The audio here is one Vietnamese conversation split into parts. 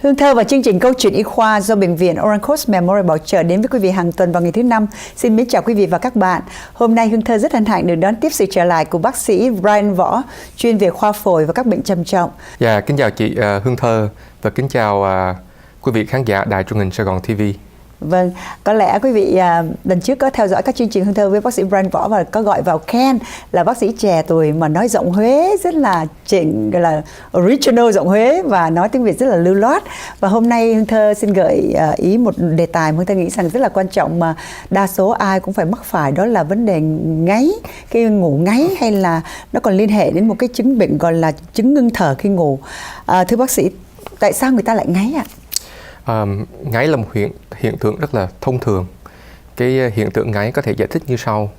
Hương Thơ và chương trình Câu chuyện y khoa do Bệnh viện Orange Coast Memorial bảo trợ đến với quý vị hàng tuần vào ngày thứ Năm. Xin mến chào quý vị và các bạn. Hôm nay Hương Thơ rất hân hạnh được đón tiếp sự trở lại của bác sĩ Brian Võ, chuyên về khoa phổi và các bệnh trầm trọng. Dạ, kính chào chị Hương Thơ và kính chào quý vị khán giả Đài truyền hình Sài Gòn TV. Vâng, có lẽ quý vị lần trước có theo dõi các chương trình Hương Thơ với bác sĩ Brian Võ và có gọi vào Ken là bác sĩ trẻ tuổi mà nói giọng Huế rất là chỉnh, gọi là original giọng Huế và nói tiếng Việt rất là lưu loát. Và hôm nay Hương Thơ xin gợi ý một đề tài mà Hương Thơ nghĩ rằng rất là quan trọng mà đa số ai cũng phải mắc phải, đó là vấn đề ngáy, khi ngủ ngáy, hay là nó còn liên hệ đến một cái chứng bệnh gọi là chứng ngưng thở khi ngủ. Thưa bác sĩ, tại sao người ta lại ngáy ạ? Ngáy là một hiện tượng rất là thông thường. Cái hiện tượng ngáy có thể giải thích như sau.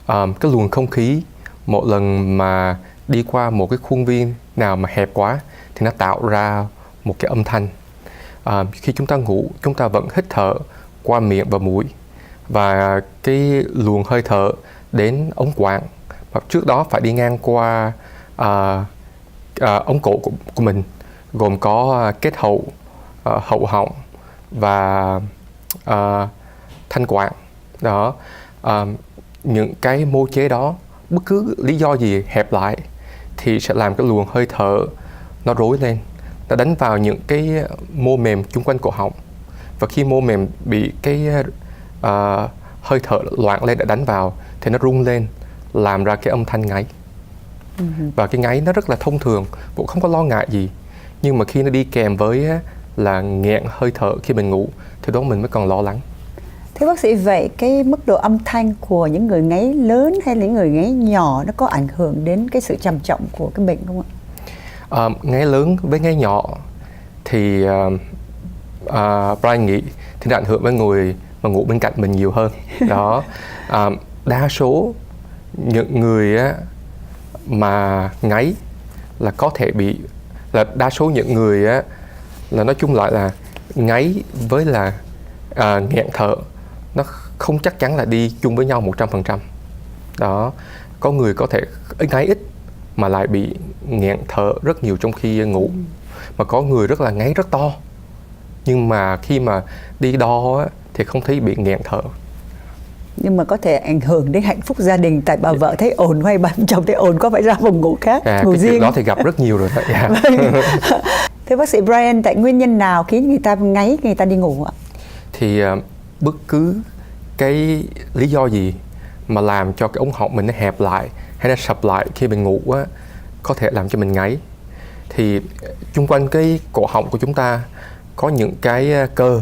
Cái luồng không khí một lần mà đi qua một cái khuôn viên nào mà hẹp quá thì nó tạo ra một cái âm thanh. Khi chúng ta ngủ, chúng ta vẫn hít thở qua miệng và mũi, và cái luồng hơi thở đến ống quãng, và trước đó phải đi ngang qua ống cổ của mình, gồm có kết hậu, hậu họng và thanh quản đó. Những cái mô chế đó, bất cứ lý do gì hẹp lại thì sẽ làm cái luồng hơi thở nó rối lên, nó đánh vào những cái mô mềm chung quanh cổ họng, và khi mô mềm bị cái hơi thở loạn lên để đánh vào thì nó rung lên, làm ra cái âm thanh ngáy. Và cái ngáy nó rất là thông thường, cũng không có lo ngại gì, nhưng mà khi nó đi kèm với là nghẹn hơi thở khi mình ngủ thì đó mình mới còn lo lắng. Thế bác sĩ, vậy cái mức độ âm thanh của những người ngáy lớn hay là những người ngáy nhỏ nó có ảnh hưởng đến cái sự trầm trọng của cái bệnh không ạ? Ngáy lớn với ngáy nhỏ thì Brian nghĩ thì nó ảnh hưởng với người mà ngủ bên cạnh mình nhiều hơn. Đó. Đa số những người mà ngáy là có thể bị, là đa số những người là nói chung lại là ngáy với là nghẹn thở nó không chắc chắn là đi chung với nhau 100%. Đó. Có người có thể ngáy ít mà lại bị nghẹn thở rất nhiều trong khi ngủ, mà có người rất là ngáy rất to nhưng mà khi mà đi đo thì không thấy bị nghẹn thở. Nhưng mà có thể ảnh hưởng đến hạnh phúc gia đình, tại bà vợ thấy ồn hay bà chồng thấy ồn có phải ra phòng ngủ khác, ngủ cái riêng. chuyện đó thì gặp rất nhiều rồi đó. Thưa bác sĩ Brian, tại nguyên nhân nào khiến người ta ngáy khi người ta đi ngủ ạ? Thì bất cứ cái lý do gì mà làm cho cái ống họng mình nó hẹp lại hay nó sập lại khi mình ngủ có thể làm cho mình ngáy. Thì chung quanh cái cổ họng của chúng ta có những cái cơ,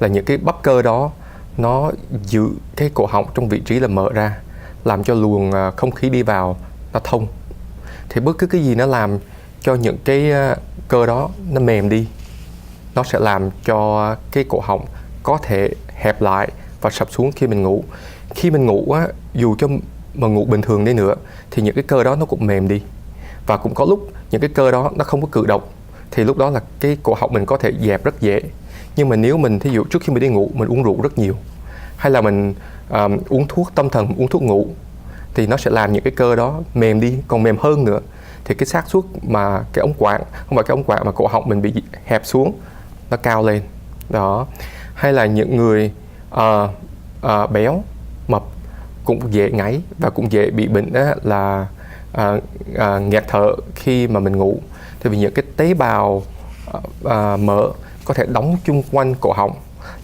là những cái bắp cơ đó nó giữ cái cổ họng trong vị trí là mở ra, làm cho luồng không khí đi vào nó thông. Thì bất cứ cái gì nó làm cho những cái cơ đó nó mềm đi, nó sẽ làm cho cái cổ họng có thể hẹp lại và sập xuống khi mình ngủ. Khi mình ngủ dù cho mà ngủ bình thường đi nữa thì những cái cơ đó nó cũng mềm đi, và cũng có lúc những cái cơ đó nó không có cử động, thì lúc đó là cái cổ họng mình có thể dẹp rất dễ. Nhưng mà nếu mình thí dụ trước khi mình đi ngủ mình uống rượu rất nhiều, hay là mình uống thuốc tâm thần, uống thuốc ngủ, thì nó sẽ làm những cái cơ đó mềm đi, còn mềm hơn nữa, thì cái xác suất mà cái ống quãng, không phải cái ống quãng mà cổ họng mình bị hẹp xuống, nó cao lên. Đó. Hay là những người béo, mập cũng dễ ngáy và cũng dễ bị bệnh là nghẹt thở khi mà mình ngủ. Thì vì những cái tế bào mỡ có thể đóng chung quanh cổ họng,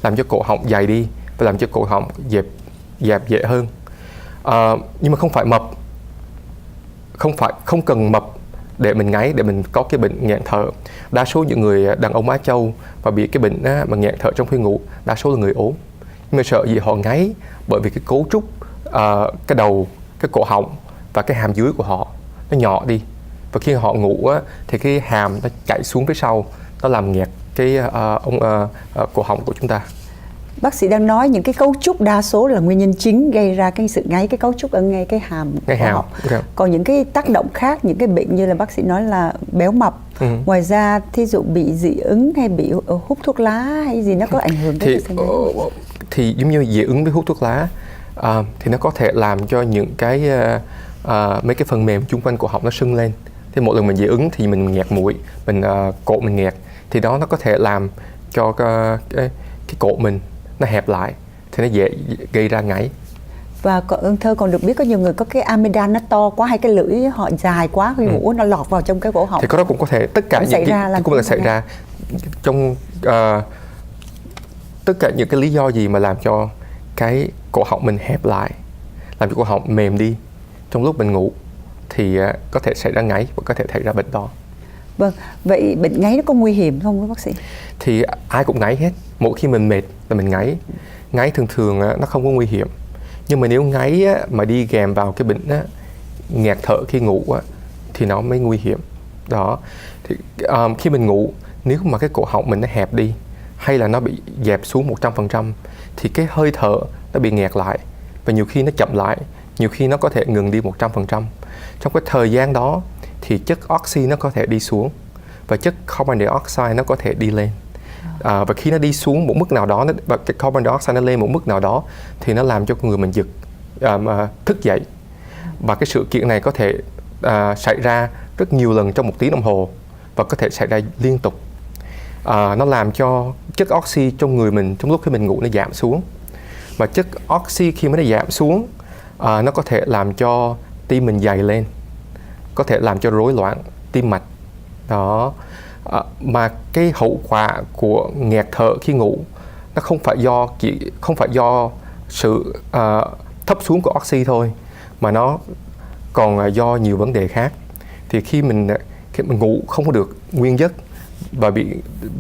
làm cho cổ họng dày đi và làm cho cổ họng dẹp dễ hơn. Nhưng mà không phải mập, không cần mập để mình ngáy, để mình có cái bệnh nghẹn thở. Đa số những người đàn ông Á Châu và bị cái bệnh mà nghẹn thở trong khi ngủ, đa số là người ốm. Nhưng mà sợ gì họ ngáy bởi vì cái cấu trúc cái đầu, cái cổ họng và cái hàm dưới của họ nó nhỏ đi, và khi họ ngủ thì cái hàm nó chạy xuống phía sau, nó làm nghẹt cái cổ họng của chúng ta. Bác sĩ đang nói những cái cấu trúc đa số là nguyên nhân chính gây ra cái sự ngáy, cái cấu trúc ở ngay cái hàm cổ họng. Còn những cái tác động khác, những cái bệnh như là bác sĩ nói là béo mập, ngoài ra thí dụ bị dị ứng hay bị hút thuốc lá hay gì, nó có ảnh hưởng tới sự ngáy? Thì giống như dị ứng với hút thuốc lá thì nó có thể làm cho những cái mấy cái phần mềm chung quanh cổ họng nó sưng lên, Thì mỗi lần mình dị ứng thì mình nghẹt mũi, cổ mình nghẹt, thì đó nó có thể làm cho cái cổ mình nó hẹp lại, thì nó dễ gây ra ngáy. Và Thơ còn được biết có nhiều người có cái amidan nó to quá, hay cái lưỡi họ dài quá khi ngủ nó lọt vào trong cái cổ họng. Thì có đó cũng có thể, tất cả những cái cũng là xảy ra trong tất cả những cái lý do gì mà làm cho cái cổ họng mình hẹp lại, làm cho cổ họng mềm đi trong lúc mình ngủ, thì có thể xảy ra ngáy và có thể xảy ra bệnh đó. Vâng, vậy bệnh ngáy nó có nguy hiểm không các bác sĩ? Thì ai cũng ngáy hết, mỗi khi mình mệt là mình ngáy. Ngáy thường nó không có nguy hiểm, nhưng mà nếu ngáy mà đi kèm vào cái bệnh nghẹt thở khi ngủ thì nó mới nguy hiểm. Đó, thì khi mình ngủ, nếu mà cái cổ họng mình nó hẹp đi, hay là nó bị dẹp xuống 100%, thì cái hơi thở nó bị nghẹt lại, và nhiều khi nó chậm lại, nhiều khi nó có thể ngừng đi 100%. Trong cái thời gian đó thì chất oxy nó có thể đi xuống, và chất carbon dioxide nó có thể đi lên. Và khi nó đi xuống một mức nào đó, và cái carbon dioxide nó lên một mức nào đó, thì nó làm cho con người mình giật, thức dậy. Và cái sự kiện này có thể xảy ra rất nhiều lần trong 1 tiếng đồng hồ, và có thể xảy ra liên tục. Nó làm cho chất oxy trong người mình trong lúc khi mình ngủ nó giảm xuống. Và chất oxy khi mà nó giảm xuống, nó có thể làm cho tim mình dày lên, có thể làm cho rối loạn tim mạch. Đó. Mà cái hậu quả của nghẹt thở khi ngủ nó không phải do sự thấp xuống của oxy thôi, mà nó còn do nhiều vấn đề khác. Thì khi mình ngủ không có được nguyên giấc và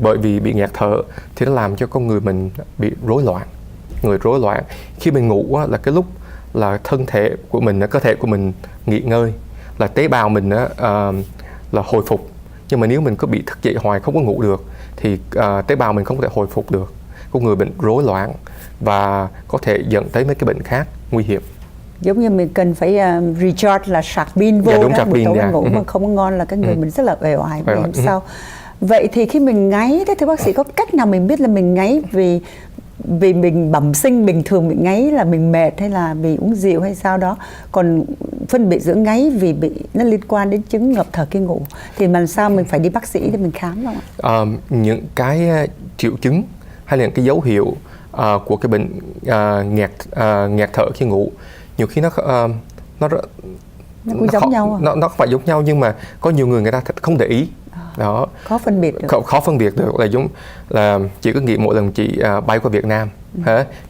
bởi vì bị nghẹt thở, thì nó làm cho con người mình bị rối loạn. Người rối loạn khi mình ngủ là cái lúc là thân thể của mình, cơ thể của mình nghỉ ngơi, là tế bào mình là hồi phục. Nhưng mà nếu mình cứ bị thức dậy hoài không có ngủ được, thì tế bào mình không có thể hồi phục được, con người bệnh rối loạn và có thể dẫn tới mấy cái bệnh khác nguy hiểm. Giống như mình cần phải recharge, là sạc pin vô, đúng, sạc pin, buổi tối ngủ mà không có ngon là cái người mình rất là uể oải hôm sau. Vậy thì khi mình ngáy, thưa bác sĩ, có cách nào mình biết là mình ngáy vì mình bẩm sinh bình thường bị ngáy là mình mệt, hay là vì uống rượu hay sao đó? Còn phân biệt giữa ngáy vì nó liên quan đến chứng ngập thở khi ngủ, thì làm sao mình phải đi bác sĩ để mình khám không ạ? Những cái triệu chứng hay là những cái dấu hiệu của cái bệnh nghẹt thở khi ngủ, nhiều khi nó cũng giống nhau à? Nó không phải giống nhau, nhưng mà có nhiều người ta không để ý. Đó, khó phân biệt được. Khó phân biệt được. Là chị có nghĩ mỗi lần chị bay qua Việt Nam,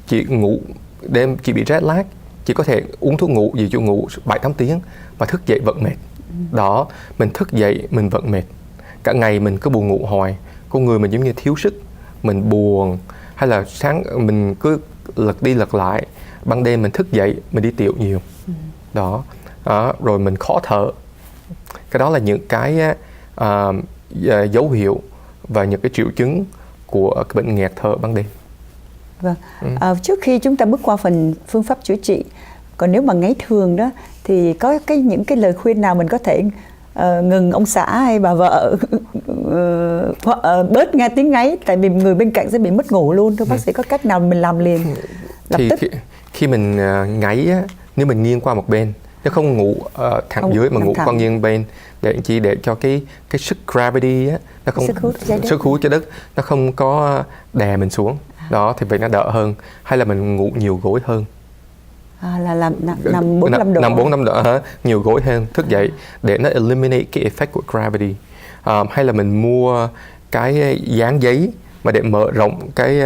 chị ngủ đêm, chị bị jet lag, chị có thể uống thuốc ngủ gì, chị ngủ 7-8 tiếng và thức dậy vẫn mệt. Đó, mình thức dậy mình vẫn mệt, cả ngày mình cứ buồn ngủ hoài, con người mình giống như thiếu sức, mình buồn, hay là sáng mình cứ lật đi lật lại, ban đêm mình thức dậy mình đi tiểu nhiều. Đó, rồi mình khó thở. Cái đó là những cái dấu hiệu và những cái triệu chứng của cái bệnh nghẹt thở ban đêm. Vâng. Trước khi chúng ta bước qua phần phương pháp chữa trị, còn nếu mà ngáy thường đó thì có những cái lời khuyên nào mình có thể ngừng ông xã hay bà vợ bớt nghe tiếng ngáy, tại vì người bên cạnh sẽ bị mất ngủ luôn, thưa bác sĩ, có cách nào mình làm liền lập tức? Khi mình ngáy nếu mình nghiêng qua một bên, chứ không ngủ thẳng dưới mà ngủ qua nghiêng bên, để cho cái sức gravity nó không, sức hút trái đất nó không có đè mình xuống. Đó, thì vậy nó đỡ hơn. Hay là mình ngủ nhiều gối hơn, là nằm 4-5 độ, nhiều gối hơn, thức dậy để nó eliminate cái effect của gravity. Hay là mình mua cái dán giấy mà để mở rộng cái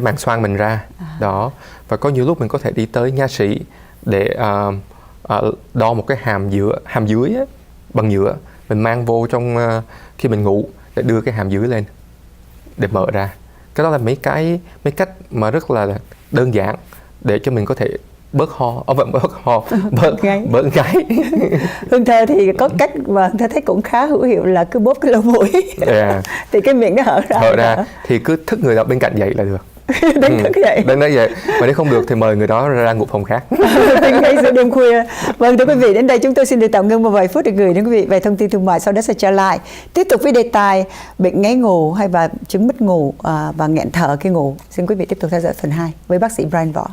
màng xoang mình ra. Đó, và có nhiều lúc mình có thể đi tới nha sĩ để đo một cái hàm dưới bằng nhựa, mình mang vô trong khi mình ngủ để đưa cái hàm dưới lên để mở ra. Cái đó là mấy cách mà rất là đơn giản để cho mình có thể bớt ngáy. Hương Thơ thì có cách mà Thơ thấy cũng khá hữu hiệu, là cứ bóp cái lỗ mũi. Thì cái miệng nó hở ra thì cứ thức người đó bên cạnh dậy là được. Đánh thức dậy. Mà nếu không được thì mời người đó ra ngủ phòng khác. Tiếng ngáy giữa đêm khuya. Vâng, thưa quý vị, đến đây chúng tôi xin được tạm ngưng một vài phút để gửi đến quý vị vài thông tin thương mại, sau đó sẽ trở lại tiếp tục với đề tài bệnh ngáy ngủ hay và chứng mất ngủ và nghẹn thở khi ngủ. Xin quý vị tiếp tục theo dõi phần 2 với bác sĩ Brian Võ.